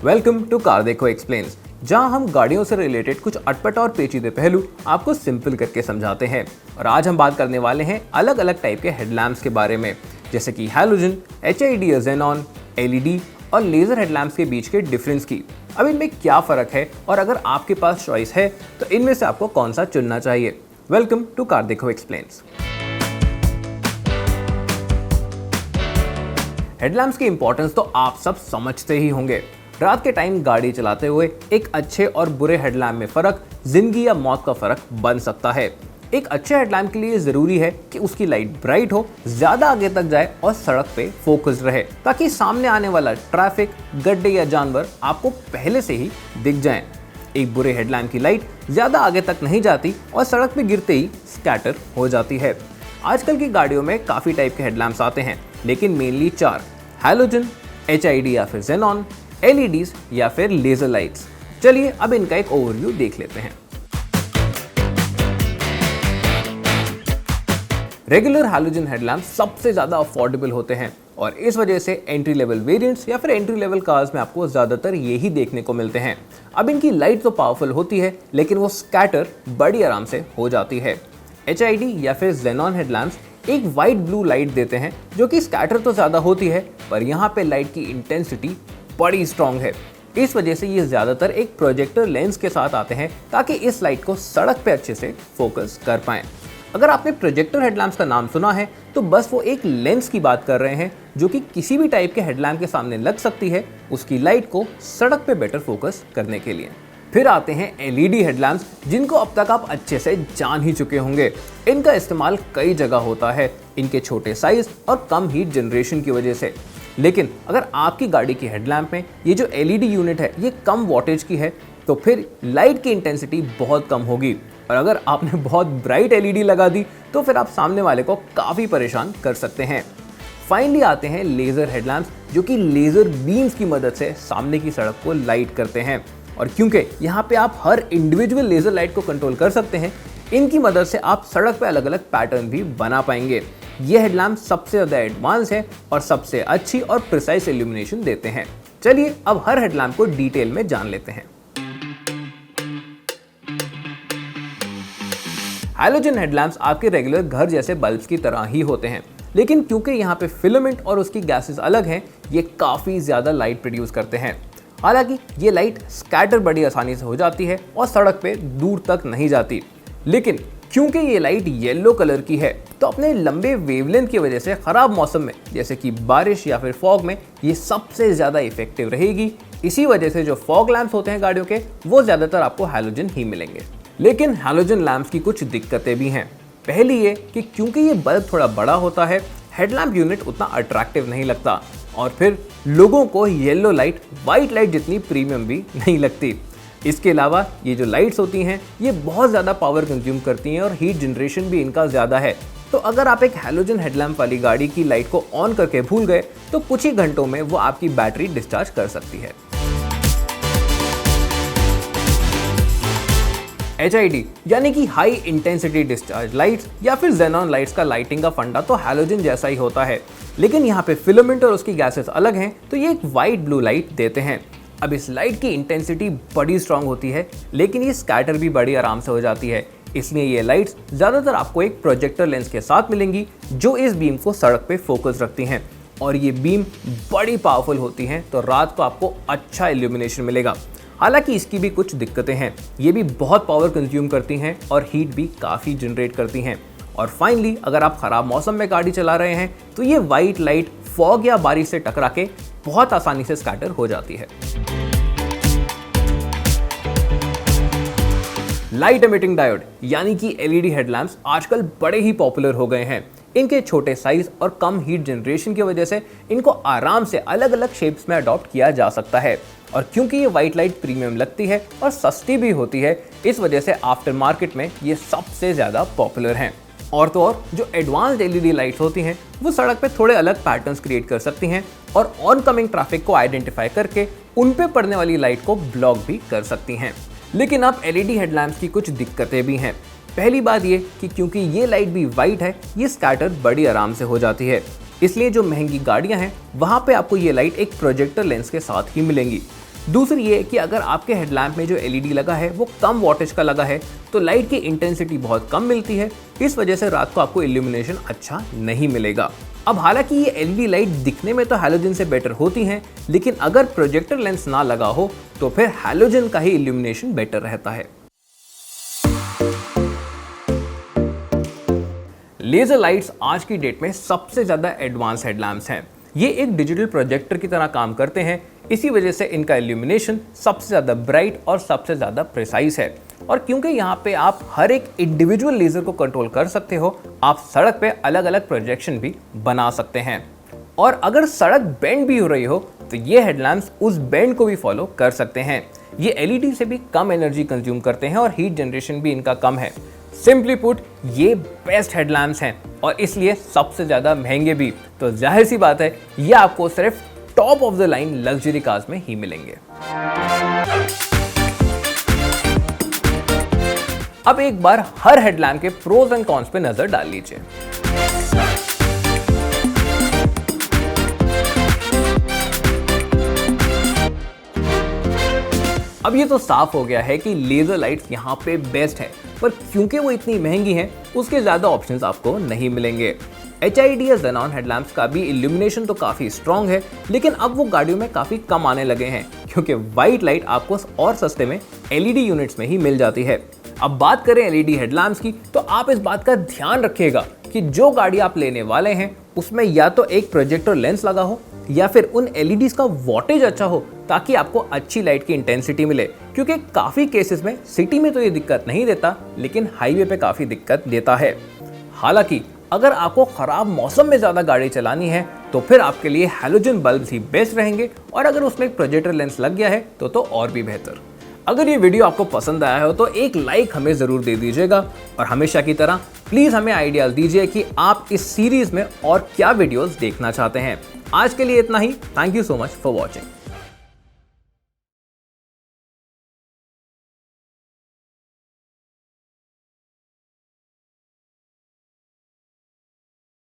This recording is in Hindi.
वेलकम टू कार देखो एक्सप्लेन्स, जहां हम गाड़ियों से रिलेटेड कुछ अटपट और पेचीदे पहलू आपको सिंपल करके समझाते हैं। और आज हम बात करने वाले हैं अलग अलग टाइप के हेडलैम्प्स के बारे में, जैसे कि हैलोजन, HID या ज़ेनॉन, LED और लेजर हेडलैम्प्स के बीच के डिफरेंस की। अब इनमें क्या फ़र्क है और अगर आपके पास चॉइस है तो इनमें से आपको कौन सा चुनना चाहिए। वेलकम टू कार देखो एक्सप्लेन्स। हेडलैम्प्स की इंपॉर्टेंस तो आप सब समझते ही होंगे। रात के टाइम गाड़ी चलाते हुए एक अच्छे और बुरे हेडलैम्प में फ़र्क जिंदगी या मौत का फ़र्क बन सकता है। एक अच्छे हेडलैम्प के लिए ज़रूरी है कि उसकी लाइट ब्राइट हो, ज़्यादा आगे तक जाए और सड़क पे फोकस्ड रहे, ताकि सामने आने वाला ट्रैफिक, गड्ढे या जानवर आपको पहले से ही दिख जाएं। एक बुरे हेडलैम्प की लाइट ज़्यादा आगे तक नहीं जाती और सड़क पे गिरते ही स्कैटर हो जाती है। आजकल की गाड़ियों में काफ़ी टाइप के हेडलैम्प्स आते हैं, लेकिन मेनली 4: हैलोजन, HID या फिर ज़ेनॉन, LEDs या फिर लेजर लाइट्स। चलिए अब इनका एक ओवरव्यू देख लेते हैं। रेगुलर हैलोजन हेडलैम्प सबसे ज़्यादा अफोर्डेबल होते हैं और इस वजह से एंट्री लेवल वेरिएंट्स या फिर एंट्री लेवल कार्स में आपको ज़्यादातर यही देखने को मिलते हैं। अब इनकी लाइट तो पावरफुल होती है, लेकिन वो स्कैटर बड़ी आराम से हो जाती है। HID या फिर ज़ेनॉन हेडलैम्प्स एक वाइट ब्लू लाइट देते हैं, जो कि स्कैटर तो ज़्यादा होती है, पर यहाँ पे लाइट की इंटेंसिटी बड़ी स्ट्रॉन्ग है। इस वजह से ये ज़्यादातर एक प्रोजेक्टर लेंस के साथ आते हैं, ताकि इस लाइट को सड़क पे अच्छे से फोकस कर पाएं। अगर आपने प्रोजेक्टर हेडलैम्प्स का नाम सुना है तो बस वो एक लेंस की बात कर रहे हैं, जो कि किसी भी टाइप के हेडलैम्प के सामने लग सकती है, उसकी लाइट को सड़क पे बेटर फोकस करने के लिए। फिर आते हैं LED हेडलैम्प्स, जिनको अब तक आप अच्छे से जान ही चुके होंगे। इनका इस्तेमाल कई जगह होता है, इनके छोटे साइज और कम हीट जनरेशन की वजह से। लेकिन अगर आपकी गाड़ी की हेडलैम्प में ये जो LED यूनिट है ये कम वॉटेज की है, तो फिर लाइट की इंटेंसिटी बहुत कम होगी, और अगर आपने बहुत ब्राइट LED लगा दी तो फिर आप सामने वाले को काफ़ी परेशान कर सकते हैं। फाइनली आते हैं लेज़र हेडलैम्प्स, जो कि लेज़र बीम्स की मदद से सामने की सड़क को लाइट करते हैं। और क्योंकि यहाँ पे आप हर इंडिविजुअल लेज़र लाइट को कंट्रोल कर सकते हैं, इनकी मदद से आप सड़क पे अलग अलग पैटर्न भी बना पाएंगे। ये हेडलैम्प सबसे ज़्यादा एडवांस है और सबसे अच्छी और प्रिसाइज इल्यूमिनेशन देते हैं। चलिए अब हर हेडलैम्प को डिटेल में जान लेते हैं। हैलोजन हेडलैम्प्स आपके रेगुलर घर जैसे बल्ब्स की तरह ही होते हैं, लेकिन क्योंकि यहाँ पे फिलामेंट और उसकी गैसेस अलग हैं, ये काफ़ी ज़्यादा लाइट प्रोड्यूस करते हैं। हालांकि ये लाइट स्कैटर बड़ी आसानी से हो जाती है और सड़क पे दूर तक नहीं जाती, लेकिन क्योंकि ये लाइट येलो कलर की है तो अपने लंबे वेवलेंथ की वजह से ख़राब मौसम में, जैसे कि बारिश या फिर फॉग में, ये सबसे ज़्यादा इफेक्टिव रहेगी। इसी वजह से जो फॉग लैंप्स होते हैं गाड़ियों के, वो ज़्यादातर आपको हैलोजन ही मिलेंगे। लेकिन हैलोजन लैंप्स की कुछ दिक्कतें भी हैं। पहली ये कि क्योंकि ये बल्ब थोड़ा बड़ा होता है, हेडलैम्प यूनिट उतना अट्रैक्टिव नहीं लगता, और फिर लोगों को येलो लाइट वाइट लाइट जितनी प्रीमियम भी नहीं लगती। इसके अलावा ये जो लाइट्स होती हैं ये बहुत ज़्यादा पावर कंज्यूम करती हैं और हीट जनरेशन भी इनका ज़्यादा है। तो अगर आप एक हैलोजन हेडलैम्प वाली गाड़ी की लाइट को ऑन करके भूल गए तो कुछ ही घंटों में वो आपकी बैटरी डिस्चार्ज कर सकती है। HID यानी कि हाई इंटेंसिटी डिस्चार्ज लाइट्स या फिर ज़ेनॉन लाइट्स का लाइटिंग का फंडा तो हैलोजन जैसा ही होता है, लेकिन यहाँ पे फिलामेंट और उसकी गैसेस अलग हैं, तो ये एक वाइट ब्लू लाइट देते हैं। अब इस लाइट की इंटेंसिटी बड़ी स्ट्रांग होती है, लेकिन ये स्कैटर भी बड़ी आराम से हो जाती है। इसलिए ये लाइट्स ज़्यादातर आपको एक प्रोजेक्टर लेंस के साथ मिलेंगी, जो इस बीम को सड़क पे फोकस रखती हैं, और ये बीम बड़ी पावरफुल होती हैं, तो रात को आपको अच्छा इल्यूमिनेशन मिलेगा। हालांकि इसकी भी कुछ दिक्कतें हैं, ये भी बहुत पावर कंज्यूम करती हैं और हीट भी काफ़ी जनरेट करती हैं। और फाइनली अगर आप ख़राब मौसम में गाड़ी चला रहे हैं तो ये वाइट लाइट फॉग या बारिश से टकरा के बहुत आसानी से स्कैटर हो जाती है। लाइट एमिटिंग डायोड यानी कि LED हेडलैम्प्स आजकल बड़े ही पॉपुलर हो गए हैं। इनके छोटे साइज और कम हीट जनरेशन की वजह से इनको आराम से अलग अलग शेप्स में अडॉप्ट किया जा सकता है, और क्योंकि ये वाइट लाइट प्रीमियम लगती है और सस्ती भी होती है, इस वजह से आफ्टर मार्केट में ये सबसे ज़्यादा पॉपुलर हैं। और तो और जो एडवांस्ड LED लाइट्स होती हैं वो सड़क पे थोड़े अलग पैटर्न्स क्रिएट कर सकती हैं और ऑन कमिंग ट्रैफिक को आइडेंटिफाई करके उन पे पड़ने वाली लाइट को ब्लॉक भी कर सकती हैं। लेकिन अब LED हेडलैम्प्स की कुछ दिक्कतें भी हैं। पहली बात ये कि क्योंकि ये लाइट भी वाइट है, ये स्कैटर बड़ी आराम से हो जाती है। इसलिए जो महंगी गाड़ियां हैं वहां पे आपको ये लाइट एक प्रोजेक्टर लेंस के साथ ही मिलेंगी। दूसरी ये कि अगर आपके हेडलैम्प में जो एलईडी लगा है वो कम वॉटेज का लगा है तो लाइट की इंटेंसिटी बहुत कम मिलती है, इस वजह से रात को आपको इल्यूमिनेशन अच्छा नहीं मिलेगा। अब हालांकि ये एलईडी लाइट दिखने में तो हैलोजन से बेटर होती हैं, लेकिन अगर प्रोजेक्टर लेंस ना लगा हो तो फिर हैलोजन का ही इल्यूमिनेशन बेटर रहता है। लेजर लाइट्स आज की डेट में सबसे ज़्यादा एडवांस हेडलैम्प्स हैं। ये एक डिजिटल प्रोजेक्टर की तरह काम करते हैं, इसी वजह से इनका इल्यूमिनेशन सबसे ज़्यादा ब्राइट और सबसे ज़्यादा प्रिसाइज है। और क्योंकि यहाँ पे आप हर एक इंडिविजुअल लेज़र को कंट्रोल कर सकते हो, आप सड़क पे अलग अलग प्रोजेक्शन भी बना सकते हैं। और अगर सड़क बेंड भी हो रही हो तो ये हेडलैम्प्स उस बेंड को भी फॉलो कर सकते हैं। ये एलईडी से भी कम एनर्जी कंज्यूम करते हैं और हीट जनरेशन भी इनका कम है। सिंपली पुट, ये बेस्ट हेडलैम्प्स हैं और इसलिए सबसे ज़्यादा महंगे भी। तो जाहिर सी बात है, ये आपको सिर्फ top of the line luxury cars में ही मिलेंगे। अब एक बार हर हेडलैम्प के प्रोज एंड कॉन्स पे नजर डाल लीजिए। अब ये तो साफ हो गया है कि लेजर लाइट्स यहाँ पे बेस्ट है, पर क्योंकि वो इतनी महंगी हैं, उसके ज़्यादा ऑप्शंस आपको नहीं मिलेंगे। HID या Xenon हेडलैम्प्स का भी इल्यूमिनेशन तो काफ़ी स्ट्रॉन्ग है, लेकिन अब वो गाड़ियों में काफ़ी कम आने लगे हैं क्योंकि वाइट लाइट आपको और सस्ते में LED यूनिट्स में ही मिल जाती है। अब बात करें LED हेडलैम्प्स की, तो आप इस बात का ध्यान रखिएगा कि जो गाड़ी आप लेने वाले हैं उसमें या तो एक प्रोजेक्टर लेंस लगा हो या फिर उन LEDs का वॉटेज अच्छा हो, ताकि आपको अच्छी लाइट की इंटेंसिटी मिले। क्योंकि काफ़ी केसेस में सिटी में तो ये दिक्कत नहीं देता, लेकिन हाईवे पे काफ़ी दिक्कत देता है। हालांकि अगर आपको ख़राब मौसम में ज़्यादा गाड़ी चलानी है तो फिर आपके लिए हैलोजन बल्ब ही बेस्ट रहेंगे, और अगर उसमें एक प्रोजेक्टर लेंस लग गया है तो और भी बेहतर। अगर ये वीडियो आपको पसंद आया हो तो एक लाइक हमें ज़रूर दे दीजिएगा, और हमेशा की तरह प्लीज़ हमें आइडियाज़ दीजिए कि आप इस सीरीज़ में और क्या वीडियोज़ देखना चाहते हैं। आज के लिए इतना ही। Thank you so much for watching.